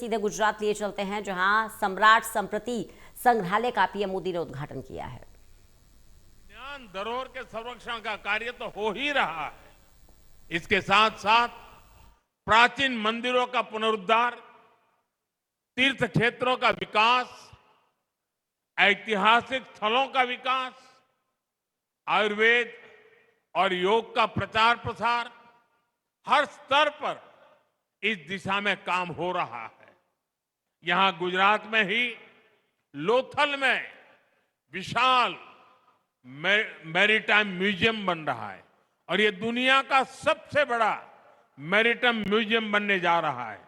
सीधे गुजरात लिए चलते हैं, जहां सम्राट संप्रति संग्रहालय का पीएम मोदी ने उद्घाटन किया है। ज्ञान धरोहर के संरक्षण का कार्य तो हो ही रहा है। इसके साथ साथ प्राचीन मंदिरों का पुनरुद्धार, तीर्थ क्षेत्रों का विकास, ऐतिहासिक स्थलों का विकास, आयुर्वेद और योग का प्रचार प्रसार, हर स्तर पर इस दिशा में काम हो रहा है। यहां गुजरात में ही लोथल में विशाल मैरीटाइम म्यूजियम बन रहा है और ये दुनिया का सबसे बड़ा मैरीटाइम म्यूजियम बनने जा रहा है।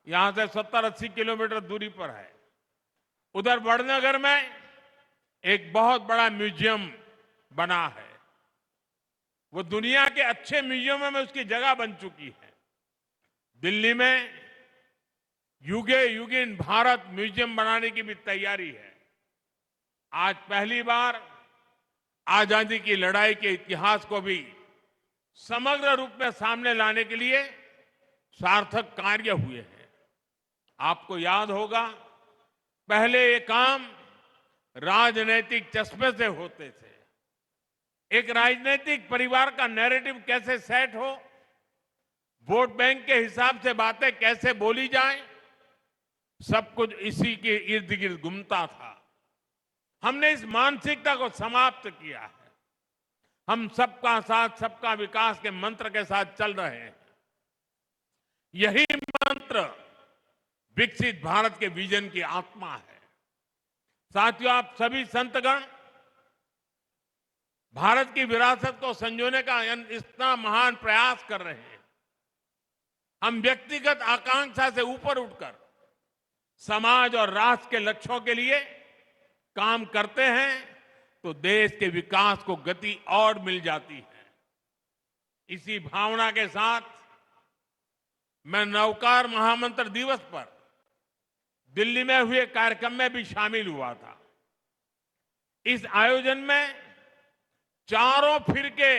यहां से 70-80 किलोमीटर दूरी पर है। उधर वडनगर में एक बहुत बड़ा म्यूजियम बना है। वो दुनिया के अच्छे म्यूजियमों में उसकी जगह बन चुकी है। दिल्ली में युगे युगिन भारत म्यूजियम बनाने की भी तैयारी है। आज पहली बार आजादी की लड़ाई के इतिहास को भी समग्र रूप में सामने लाने के लिए सार्थक कार्य हुए हैं। आपको याद होगा, पहले ये काम राजनीतिक चश्मे से होते थे। एक राजनीतिक परिवार का नैरेटिव कैसे सेट हो, वोट बैंक के हिसाब से बातें कैसे बोली जाए, सब कुछ इसी के इर्द गिर्द घूमता था। हमने इस मानसिकता को समाप्त किया है। हम सबका साथ सबका विकास के मंत्र के साथ चल रहे हैं। यही मंत्र विकसित भारत के विजन की आत्मा है। साथियों, आप सभी संतगण भारत की विरासत को संजोने का इतना महान प्रयास कर रहे हैं। हम व्यक्तिगत आकांक्षा से ऊपर उठकर समाज और राष्ट्र के लक्ष्यों के लिए काम करते हैं तो देश के विकास को गति और मिल जाती है। इसी भावना के साथ मैं नवकार महामंत्र दिवस पर दिल्ली में हुए कार्यक्रम में भी शामिल हुआ था। इस आयोजन में चारों फिरके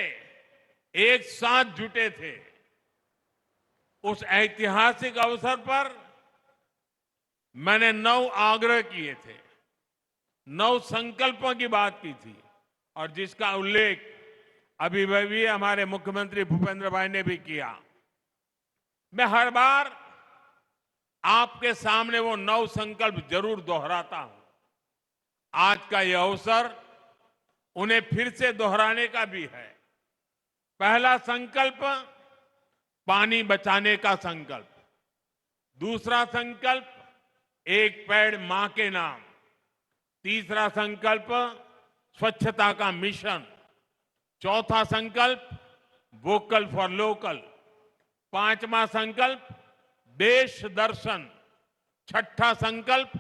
एक साथ जुटे थे। उस ऐतिहासिक अवसर पर मैंने 9 आग्रह किए थे, 9 संकल्पों की बात की थी और जिसका उल्लेख अभी हमारे मुख्यमंत्री भूपेंद्र भाई ने भी किया। मैं हर बार आपके सामने वो 9 संकल्प जरूर दोहराता हूं। आज का यह अवसर उन्हें फिर से दोहराने का भी है। पहला संकल्प, पानी बचाने का संकल्प। दूसरा संकल्प, एक पेड़ मां के नाम। तीसरा संकल्प, स्वच्छता का मिशन। चौथा संकल्प, वोकल फॉर लोकल। पांचवा संकल्प, देश दर्शन। छठा संकल्प,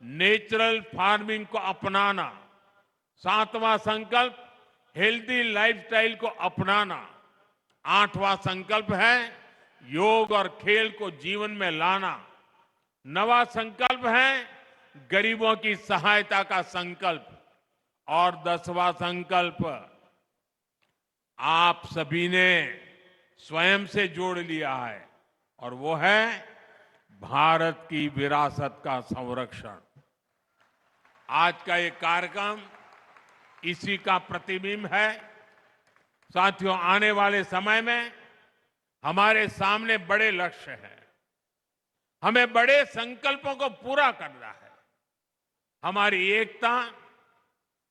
नेचुरल फार्मिंग को अपनाना। सातवां संकल्प, हेल्दी लाइफस्टाइल को अपनाना। आठवां संकल्प है योग और खेल को जीवन में लाना। नवा संकल्प है गरीबों की सहायता का संकल्प। और 10वां संकल्प आप सभी ने स्वयं से जोड़ लिया है और वो है भारत की विरासत का संरक्षण। आज का ये कार्यक्रम इसी का प्रतिबिंब है। साथियों, आने वाले समय में हमारे सामने बड़े लक्ष्य हैं। हमें बड़े संकल्पों को पूरा करना है। हमारी एकता,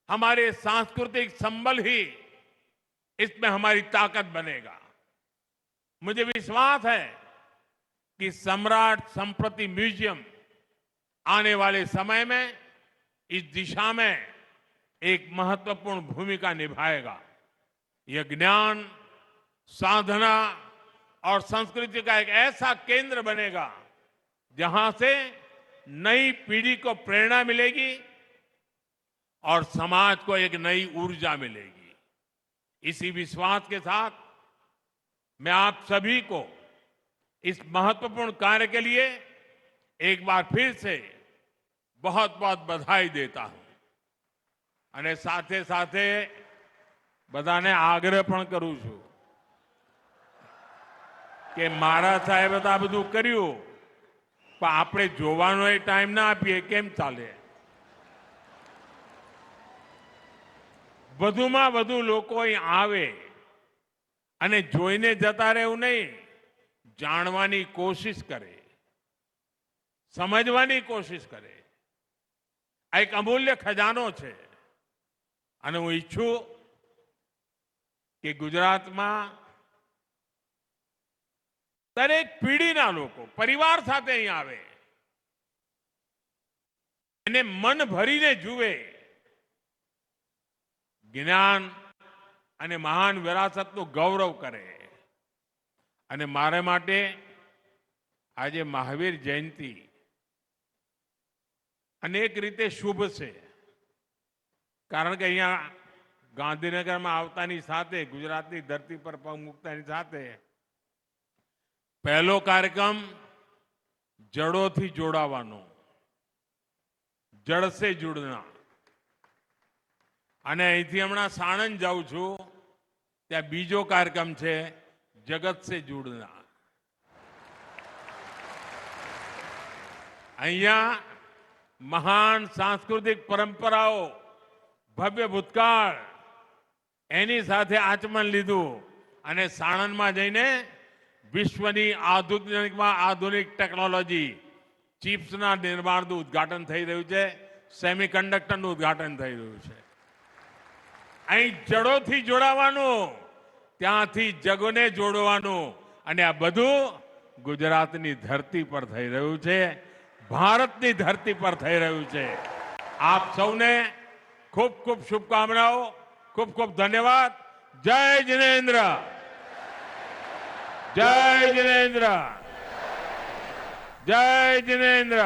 हमारे सांस्कृतिक संबल ही इसमें हमारी ताकत बनेगा। मुझे विश्वास है कि सम्राट संप्रति म्यूजियम आने वाले समय में इस दिशा में एक महत्वपूर्ण भूमिका निभाएगा। यह ज्ञान, साधना और संस्कृति का एक ऐसा केंद्र बनेगा जहां से नई पीढ़ी को प्रेरणा मिलेगी और समाज को एक नई ऊर्जा मिलेगी। इसी विश्वास के साथ मैं आप सभी को इस महत्वपूर्ण कार्य के लिए एक बार फिर से बहुत बहुत बधाई देता हूं। અને સાથે સાથે બધાને આગ્રહ પણ કરું છું કે મારા સાહેબે તો આ બધું કર્યું, પણ આપણે જોવાનો એ ટાઈમ ના આપીએ કેમ ચાલે? વધુમાં વધુ લોકો અહીં આવે અને જોઈને જતા રહેવું નહીં, જાણવાની કોશિશ કરે, સમજવાની કોશિશ કરે. આ એક અમૂલ્ય ખજાનો છે અને હું ઈચ્છું કે ગુજરાતમાં દરેક પેઢીના લોકો પરિવાર સાથે અહીં આવે, એને મન ભરીને જુએ, જ્ઞાન અને મહાન વિરાસતનું ગૌરવ કરે. અને મારે માટે આજે મહાવીર જયંતિ અનેક રીતે શુભ છે, કારણ કે અહીંયા ગાંધીનગરમાં આવતાની સાથે, ગુજરાતની ધરતી પર પગ મૂકતાની સાથે પહેલો કાર્યક્રમ જડોથી જોડાવાનો, જડ સે જુડના. અને અહીંથી હમણાં સાણંદ જાઉં છું, ત્યાં બીજો કાર્યક્રમ છે જગત સે જુડના. અહીંયા મહાન સાંસ્કૃતિક પરંપરાઓ, ભવ્ય ભૂતકાળ, એની સાથે આચમન લીધું અને સાણંદમાં જઈને વિશ્વની આધુનિકમાં આધુનિક ટેકનોલોજી, ચિપ્સના નિર્માણનું ઉદ્ઘાટન થઈ રહ્યું છે, સેમિકન્ડક્ટરનું ઉદ્ઘાટન થઈ રહ્યું છે. અહીં જડોથી જોડાવાનું, ત્યાંથી જગને જોડવાનું, અને આ બધું ગુજરાતની ધરતી પર થઈ રહ્યું છે, ભારતની ધરતી પર થઈ રહ્યું છે. આપ સૌને ખૂબ ખૂબ શુભકામનાઓ, ખૂબ ખૂબ ધન્યવાદ. જય જિનેન્દ્ર, જય જિનેન્દ્ર, જય જિનેન્દ્ર.